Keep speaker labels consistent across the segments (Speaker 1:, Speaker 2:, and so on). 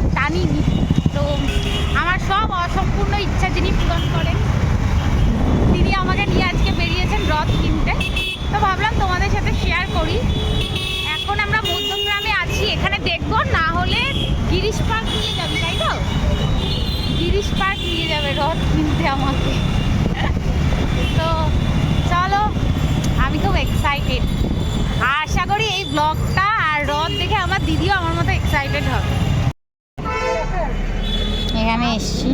Speaker 1: রথ টানিনি, তো আমার সব অসম্পূর্ণ ইচ্ছা যিনি পূরণ করেন তিনি আমাকে নিয়ে আজকে বেরিয়েছেন রথ কিনতে। তো ভাবলাম তোমাদের সাথে শেয়ার করি। এখন আমরা মধ্যমগ্রামে আছি, এখানে দেখবো, না হলে গিরিশ পার্ক নিয়ে যাবি, তাই তো? গিরিশ পার্ক নিয়ে যাবে রথ কিনতে আমাকে। তো চলো, আমি খুব এক্সাইটেড। আশা করি এই ব্লগটা আর রথ দেখে আমার দিদিও আমার মতো এক্সাইটেড হবে। এখানে এসছি,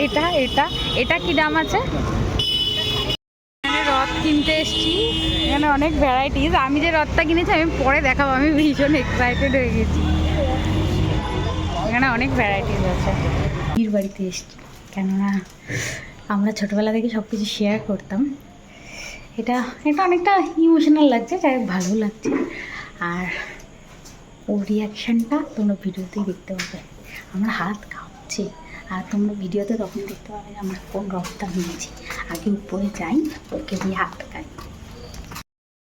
Speaker 1: এটা এটা এটা কি দাম আছে? রথ কিনতে এসছি, এখানে অনেক ভ্যারাইটিস। আমি যে রথটা কিনেছি আমি পরে দেখাবো, আমি ভীষণ এক্সাইটেড হয়ে গেছি। এখানে অনেক ভ্যারাইটিস আছে। দিদির বাড়িতে এসছি, কেননা আমরা ছোটোবেলা থেকে সব কিছু শেয়ার করতাম। এটা এটা অনেকটা ইমোশনাল লাগছে, যাই হোক ভালো লাগছে। আর ওর রিয়াকশানটা তোমরা ভিডিওতেই দেখতে পাবে। আমার হাত কাঁপছে, আর তোমরা ভিডিওতে তখন দেখতে পাবে আমরা কোন রথটা নিয়েছি। আগে উপরে যাই, ওকে দিয়ে হাত কাই।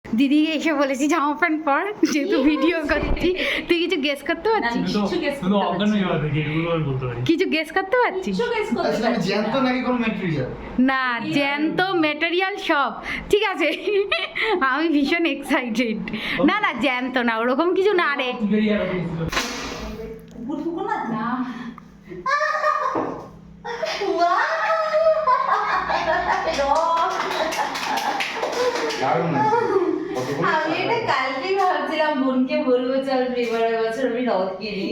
Speaker 1: দিদিকে এসে বলেছি জামা প্যান্ট পর, যেহেতু ভিডিও করছি। তুই কিছু গেস করতে পারছিস? কিছু গেস করতে পারছিস? না, জ্যান্ত ম্যাটেরিয়াল সব ঠিক আছে। আমি ভীষণ এক্সাইটেড। না না, জ্যান্ত না, ওরকম কিছু না রে।
Speaker 2: আমি এটা কালকেই ভাবছিলাম, বোনকে বলবো চল এবারের বছর আমি রথ কিনি।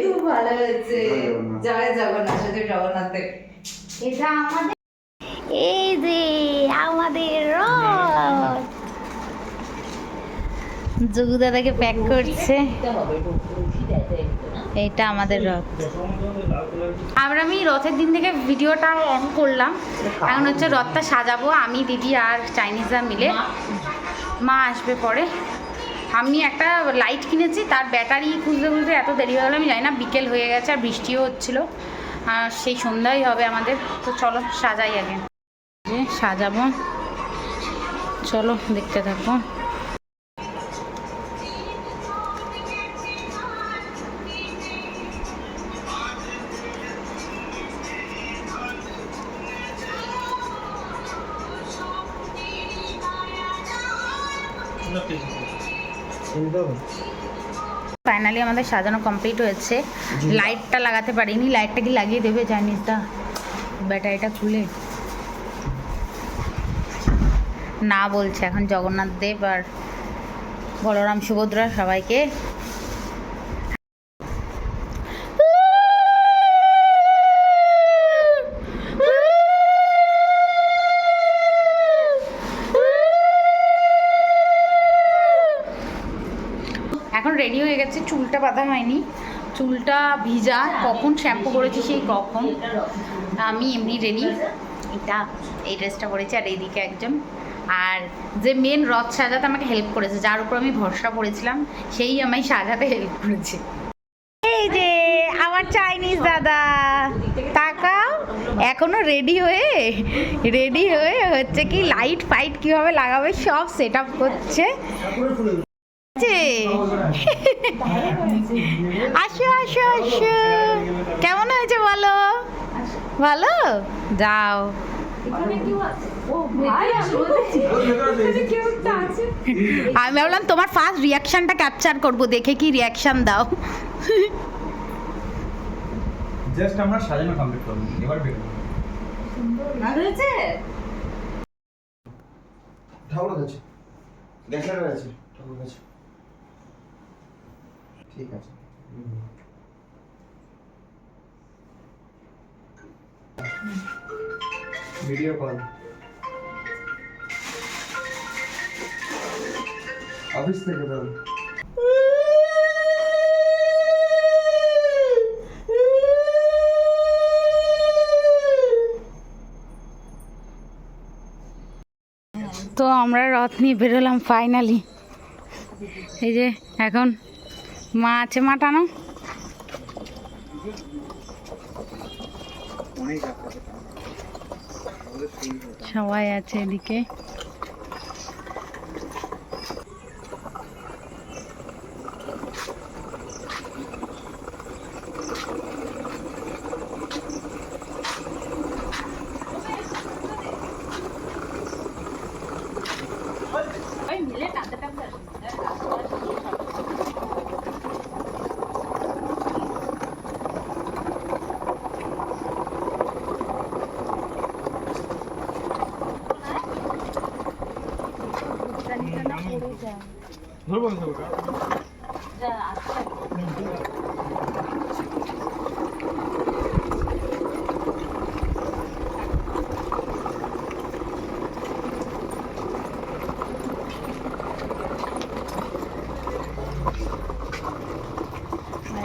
Speaker 2: খুব ভালো হয়েছে। জয় জগন্নাথ, শুধু জগন্নাথের।
Speaker 1: এটা আমাদের, এই যে আমাদের রথ। যোগু দাদাকে প্যাক করছে। এইটা আমাদের রথ। আমি রথের দিন থেকে ভিডিওটা অন করলাম। এখন হচ্ছে রথটা সাজাবো আমি, দিদি আর চাইনিজরা মিলে। মা আসবে পরে। আমি একটা লাইট কিনেছি, তার ব্যাটারি খুঁজতে খুঁজতে এত দেরি হয়ে গেলো আমি জানি না। বিকেল হয়ে গেছে আর বৃষ্টিও হচ্ছিলো, আর সেই সন্ধ্যাই হবে আমাদের। তো চলো সাজাই আগে, সাজাবো। চলো দেখতে থাকবো। ফাইনালি আমাদের সাজানো কমপ্লিট হয়েছে। লাইটটা লাগাতে পারিনি, লাইটটা কি লাগিয়ে দেবে জানিসটা? ব্যাটারিটা খুলে না বলছে। এখন জগন্নাথ দেব আর বলরাম সুভদ্রা সবাইকে এখন রেডি হয়ে গেছে। চুলটা বাঁধা হয়নি, চুলটা ভিজা। কখন শ্যাম্পু করেছি সেই কখন। আমি এমনি রেডি। এটা এই ড্রেসটা পরেছি, আর এইদিকে একজন। আর যে মেন রথ সাজাতে আমাকে হেল্প করেছে, যার উপর আমি ভরসা করেছিলাম, সেই আমায় সাজাতে হেল্প করেছে। এই যে আমার চাইনিজ দাদা, তাকাও। এখনো রেডি হয়ে হচ্ছে কি লাইট ফাইট কিভাবে লাগাবে সব সেট আপ করছে। আসো আসো আসো, কেমন হয়েছে বলো? ভালো? যাও। আমি ভাবলাম তোমার ফার্স্ট রিয়াকশনটা ক্যাপচার করবো, দেখে কি রিয়াকশন দাও।
Speaker 3: জাস্ট আমরা সাজানো কমপ্লিট করব, এবার বের হবো।
Speaker 2: ভালো হয়েছে?
Speaker 3: ঠাকুর কাছে দেখা রয়েছে, ঠাকুর কাছে ঠিক আছে। ভিডিও কল, অফিস থেকে তো।
Speaker 1: তো আমরা রথ নিয়ে বেরোলাম ফাইনালি। এই যে এখন মা আছে, মা টানো। সবাই আছে এদিকে। সবাই মিলে টানতে টানতে
Speaker 3: ধরবো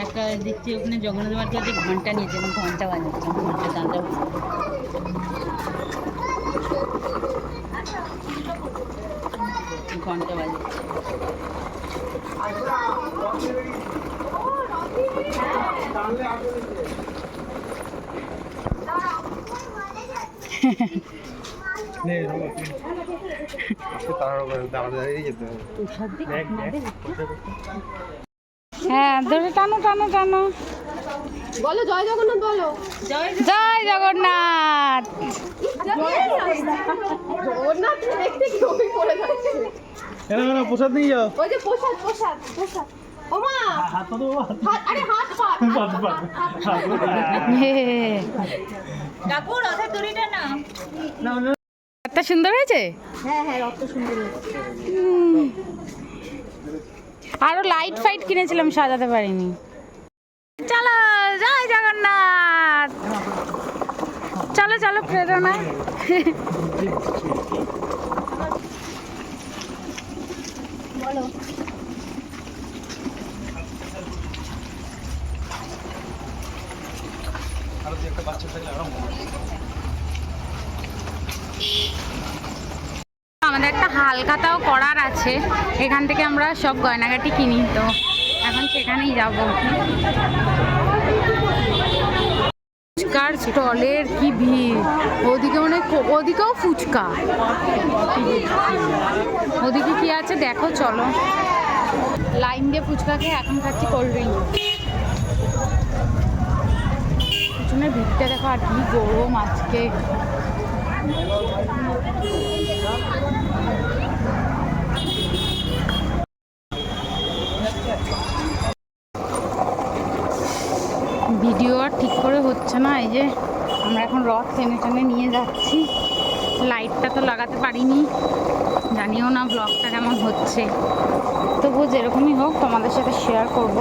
Speaker 1: একটা দেখছি ওখানে জগন্নাথ বাড়ির কাছে ঘন্টা নিয়েছে, আমি ঘন্টা বাজাচ্ছি, ঘন্টা দাঁড়া ঘন্টা বাজাচ্ছি। হ্যাঁ ধরে টানো টানো টানো,
Speaker 2: বলো জয় জগন্নাথ, বলো
Speaker 1: জয় জগন্নাথ।
Speaker 2: জগন্নাথ দেখতে কি ওই পড়ে যাচ্ছে।
Speaker 3: প্রসাদ নিয়ে যাও।
Speaker 2: ওই যে প্রসাদ প্রসাদ প্রসাদ। ওমা
Speaker 3: হাত পা দেবো, হাত
Speaker 2: আরে হাত পা
Speaker 1: কাকু রথের দড়িটা না এত সুন্দর হয়েছে।
Speaker 2: হ্যাঁ হ্যাঁ রক্ত সুন্দর হয়েছে।
Speaker 1: আরো লাইট ফাইট কিনেছিলাম, সাজাতে পারিনি। চলো জয় জগন্নাথ, চলো চলো প্রেরণা।
Speaker 2: বলো
Speaker 1: আমাদের একটা হালখাতাও করার আছে, এখান থেকে আমরা সব গয়নাগাটি কিনি, তো এখন সেখানেই যাব। ফুচকার স্টলের কি ভিড়, ওদিকে অনেক, ওদিকেও ফুচকা, ওদিকে কি আছে দেখো, চলো। লাইন দিয়ে ফুচকা খেয়ে এখন খাচ্ছি কোল্ড ড্রিঙ্ক। পিছনে ভিড়টা দেখো, আর কি গরম আজকে। ভিডিও আর ঠিক করে হচ্ছে না, এই যে আমরা এখন রথ টেনে টেনে নিয়ে যাচ্ছি। লাইটটা তো লাগাতে পারিনি, জানিও না ব্লগটা কেমন হচ্ছে, তবুও যেরকমই হোক তোমাদের সাথে শেয়ার করব।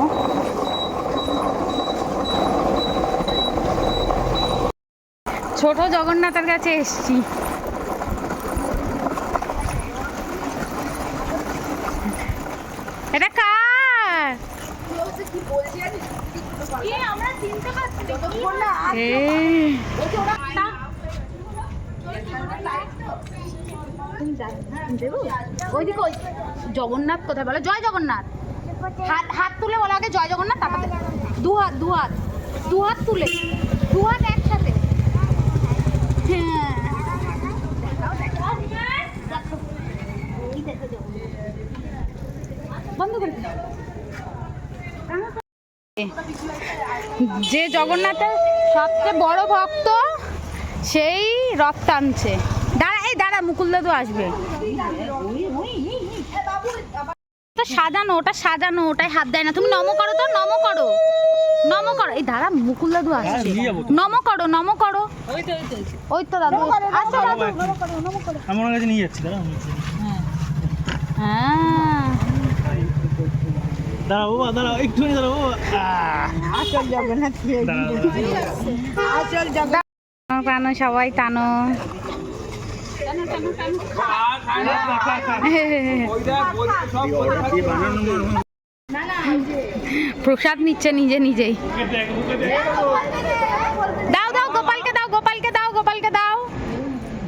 Speaker 1: ছোট জগন্নাথের কাছে এসছি। এটা কার? ওইদিকে ওই জগন্নাথ কোথায় বলো? জয় জগন্নাথ। হাত হাত তুলে বলো আগে জয় জগন্নাথ, তারপরে দু হাত দু হাত দু হাত তুলে, দু হাত একসাথে। হ্যাঁ বন্ধ করে যে জগন্নাথের সবচেয়ে বড় ভক্ত সেই রথ টানছে। দাঁড়া এই দাঁড়া, মুকুল দাদু আসবে। সাজানো, ওটা সাজানো, ওটাই হাত দেয় না। তুমি নম করো, তো নম করো, নম করো। এই দাঁড়া, মুকুল দাদু আসছে, নম করো, নম করো। ওই তো দাদু আসছে,
Speaker 3: আমি ওনার কাছে নিয়ে যাচ্ছি।
Speaker 1: হ্যাঁ
Speaker 3: দাঁড়াও বাবা, দাঁড়াও একটুখানি, দাঁড়াও বাবা।
Speaker 2: আসল জগন্নাথ, আসল জগন্নাথ।
Speaker 1: টানো সবাই টানো। প্রসাদ নিচ্ছে নিজে নিজেই। দাও দাও গোপালকে দাও, গোপালকে দাও, গোপালকে দাও,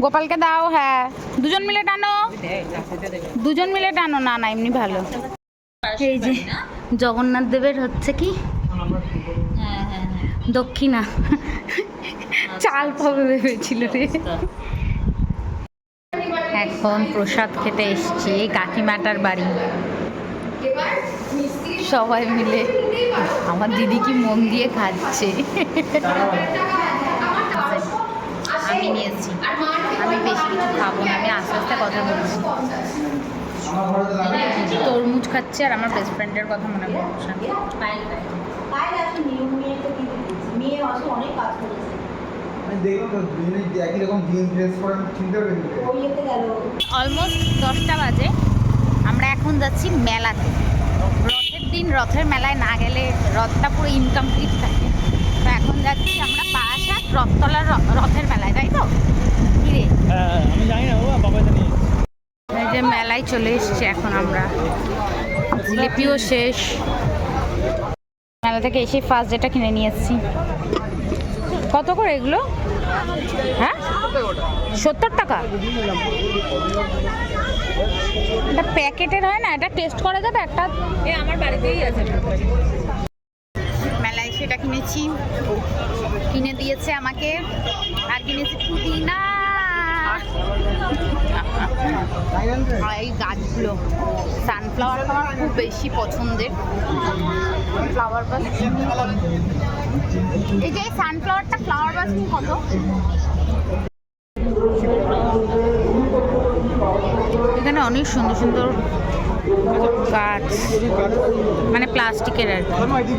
Speaker 1: গোপালকে দাও। হ্যাঁ দুজন মিলে টানো, দুজন মিলে টানো। না না এমনি ভালো। এই যে জগন্নাথ দেবের হচ্ছে কি দক্ষিণা, চাল পাবে ভেবেছিল রে। এখন প্রসাদ খেতে এসছি কাকিমাটার বাড়ি, সবাই মিলে। আমার দিদি কি মন দিয়ে খাচ্ছে। আমি নিয়েছি, আমি বেশি কিছু খাবো না, আমি আস্তে আস্তে কথা বলছি। তরমুজ খাচ্ছে আর আমার বেস্ট ফ্রেন্ডের কথা মনে পড়ছে।
Speaker 2: পায়েল আসলে নিয়ে তো কিনে দিয়েছি। মেয়ে আসলে অনেক কাজ করেছে।
Speaker 3: আমি দেখি তো দুজনে একই রকম জিন্স ড্রেস পরে আমি চিনতে পারি না।
Speaker 2: ওই এতে গেল।
Speaker 1: অলমোস্ট 10টা বাজে, আমরা এখন যাচ্ছি মেলাতে। রথের দিন রথের মেলায় না গেলে রথটা পুরো ইনকমপ্লিট থাকে। তো এখন যাচ্ছি আমরা বারাসাত রথতলার রথের মেলায়, তাই তো? কিরে
Speaker 4: আমি জানি না, ও বাবা জানি।
Speaker 1: এই যে মেলায় চলে এসেছি এখন আমরা, জিলিপিও শেষ। মেলা থেকে এসে ফার্স্ট যেটা কিনে নিয়ে এসেছি। কত করে এগুলো? হ্যাঁ 70 টাকা। এটা প্যাকেটের হয় না, এটা টেস্ট করা যাবে একটা? আমার বাড়িতেই আছে। মেলায় সেটা কিনেছি, কিনে দিয়েছে আমাকে। আর কিনেছি পুদিনা। আর এই গাছগুলো সানফ্লাওয়ারটা আমার খুব বেশি পছন্দের। ফ্লাওয়ার বাস, এই যে সানফ্লাওয়ারটা ফ্লাওয়ার বাস কত? এখানে অনেক সুন্দর সুন্দর গাছ, মানে প্লাস্টিকের আর কি।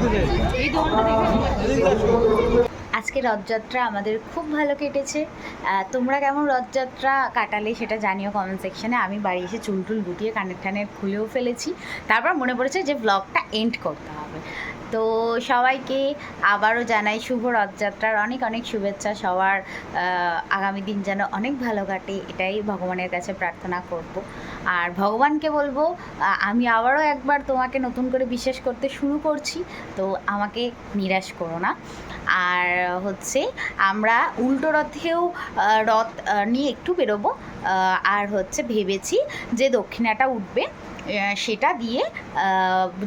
Speaker 1: আজকে রথযাত্রা আমাদের খুব ভালো কেটেছে। তোমরা কেমন রথযাত্রা কাটালে সেটা জানিও কমেন্ট সেকশনে। আমি বাড়ি এসে চুল টুল গুটিয়ে কানের টানের খুলেও ফেলেছি। তারপর মনে পড়েছে যে ব্লগটা এন্ড করতে হবে। তো সবাইকে আবারও জানাই শুভ রথযাত্রার অনেক অনেক শুভেচ্ছা। সবার আগামী দিন যেন অনেক ভালো কাটে, এটাই ভগবানের কাছে প্রার্থনা করব। আর ভগবানকে বলবো আমি আবারও একবার তোমাকে নতুন করে বিশ্বাস করতে শুরু করছি, তো আমাকে নিরাশ করো না। আর হচ্ছে আমরা উল্টো রথেও রথ নিয়ে একটু বেরোবো। আর হচ্ছে ভেবেছি যে দক্ষিণাটা উঠবে, সেটা দিয়ে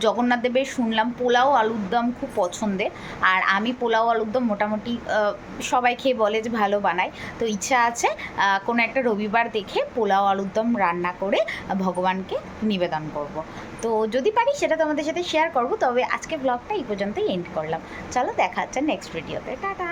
Speaker 1: জগন্নাথ দেবের শুনলাম পোলাও আলুর দম খুব পছন্দের। আর আমি পোলাও আলুর দম মোটামুটি সবাই খেয়ে বলে যে ভালো বানায়। তো ইচ্ছা আছে কোনো একটা রবিবার দেখে পোলাও আলুর দম রান্না করে ভগবানকে নিবেদন করব। তো যদি পারি সেটা তোমাদের সাথে শেয়ার করব। তবে আজকে ব্লগটা এই পর্যন্তই এন্ড করলাম। চলো দেখা হচ্ছে নেক্সট ভিডিওতে, টাটা।